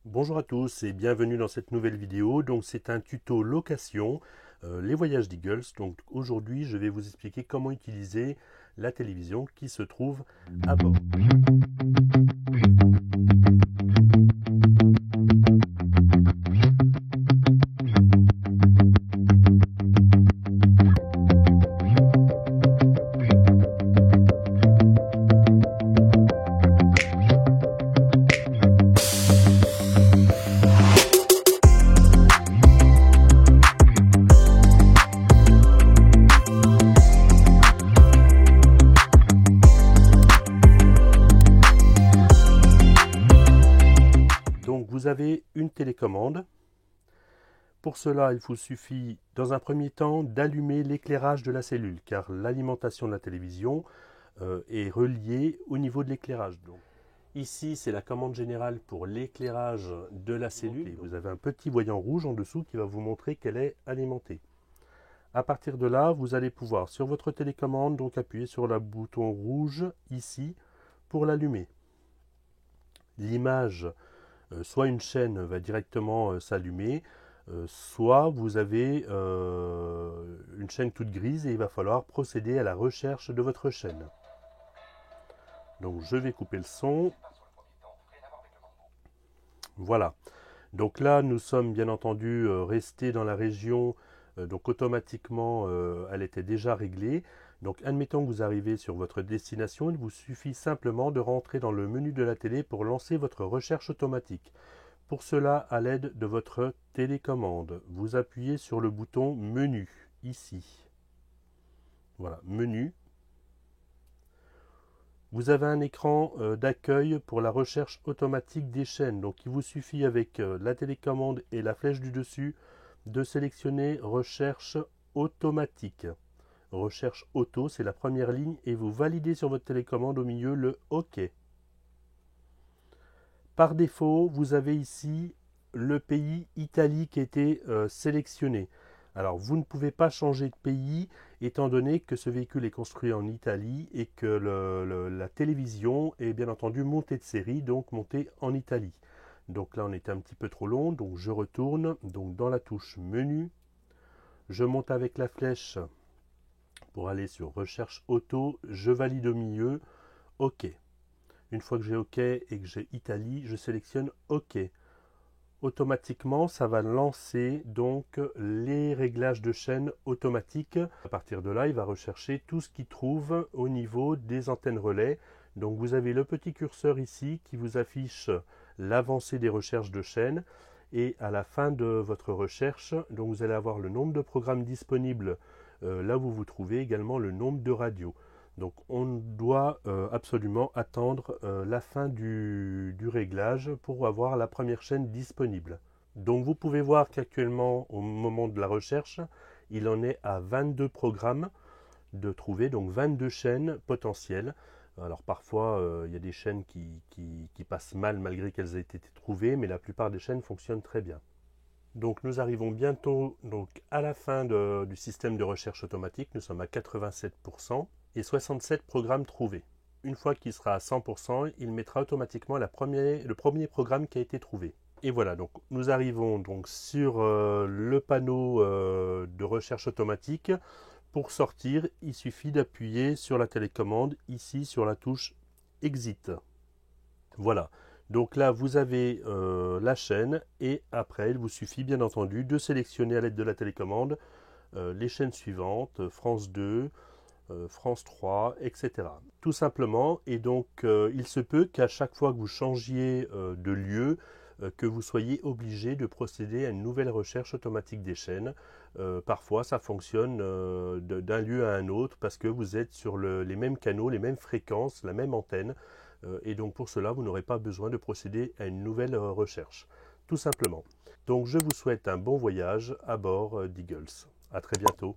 Bonjour à tous et bienvenue dans cette nouvelle vidéo. Donc c'est un tuto location, les voyages d'Eagles. Donc aujourd'hui je vais vous expliquer comment utiliser la télévision qui se trouve à bord. Donc vous avez une télécommande. Pour cela, il vous suffit dans un premier temps d'allumer l'éclairage de la cellule, car l'alimentation de la télévision est reliée au niveau de l'éclairage. Ici, c'est la commande générale pour l'éclairage de la cellule. Et vous avez un petit voyant rouge en dessous qui va vous montrer qu'elle est alimentée. À partir de là, vous allez pouvoir, sur votre télécommande, donc appuyer sur le bouton rouge ici pour l'allumer. L'image, soit une chaîne va directement s'allumer, soit vous avez une chaîne toute grise et il va falloir procéder à la recherche de votre chaîne. Donc je vais couper le son. Voilà. Donc là, nous sommes bien entendu restés dans la région, donc automatiquement, elle était déjà réglée. Donc admettons que vous arrivez sur votre destination, il vous suffit simplement de rentrer dans le menu de la télé pour lancer votre recherche automatique. Pour cela, à l'aide de votre télécommande, vous appuyez sur le bouton menu, ici. Voilà, menu. Vous avez un écran d'accueil pour la recherche automatique des chaînes. Donc il vous suffit avec la télécommande et la flèche du dessus de sélectionner recherche automatique. Recherche auto, c'est la première ligne et vous validez sur votre télécommande au milieu le OK. Par défaut, vous avez ici le pays Italie qui a été sélectionné. Alors, vous ne pouvez pas changer de pays étant donné que ce véhicule est construit en Italie et que la télévision est bien entendu montée de série, donc montée en Italie. Donc là, on était un petit peu trop long, donc je retourne donc dans la touche menu. Je monte avec la flèche pour aller sur recherche auto, je valide au milieu, OK. Une fois que j'ai OK et que j'ai Italie, je sélectionne OK. Automatiquement, ça va lancer donc les réglages de chaîne automatiques. À partir de là, il va rechercher tout ce qu'il trouve au niveau des antennes relais. Donc vous avez le petit curseur ici qui vous affiche l'avancée des recherches de chaîne. Et à la fin de votre recherche, donc vous allez avoir le nombre de programmes disponibles là où vous vous trouvez, également le nombre de radios. Donc on doit absolument attendre la fin du réglage pour avoir la première chaîne disponible. Donc vous pouvez voir qu'actuellement au moment de la recherche, il en est à 22 programmes de trouver, donc 22 chaînes potentielles. Alors parfois il y a des chaînes qui passent mal malgré qu'elles aient été trouvées, mais la plupart des chaînes fonctionnent très bien. Donc nous arrivons bientôt donc, à la fin du système de recherche automatique, nous sommes à 87%. Et 67 programmes trouvés. Une fois qu'il sera à 100%, il mettra automatiquement le premier programme qui a été trouvé. Et voilà, donc nous arrivons donc sur le panneau de recherche automatique. Pour sortir, il suffit d'appuyer sur la télécommande, ici sur la touche Exit. Voilà, donc là vous avez la chaîne et après il vous suffit bien entendu de sélectionner à l'aide de la télécommande les chaînes suivantes, France 2, France 3, etc. Tout simplement, et donc il se peut qu'à chaque fois que vous changiez de lieu, que vous soyez obligé de procéder à une nouvelle recherche automatique des chaînes. Parfois ça fonctionne d'un lieu à un autre parce que vous êtes sur les mêmes canaux, les mêmes fréquences, la même antenne, et donc pour cela vous n'aurez pas besoin de procéder à une nouvelle recherche. Tout simplement. Donc je vous souhaite un bon voyage à bord d'Eagles. À très bientôt.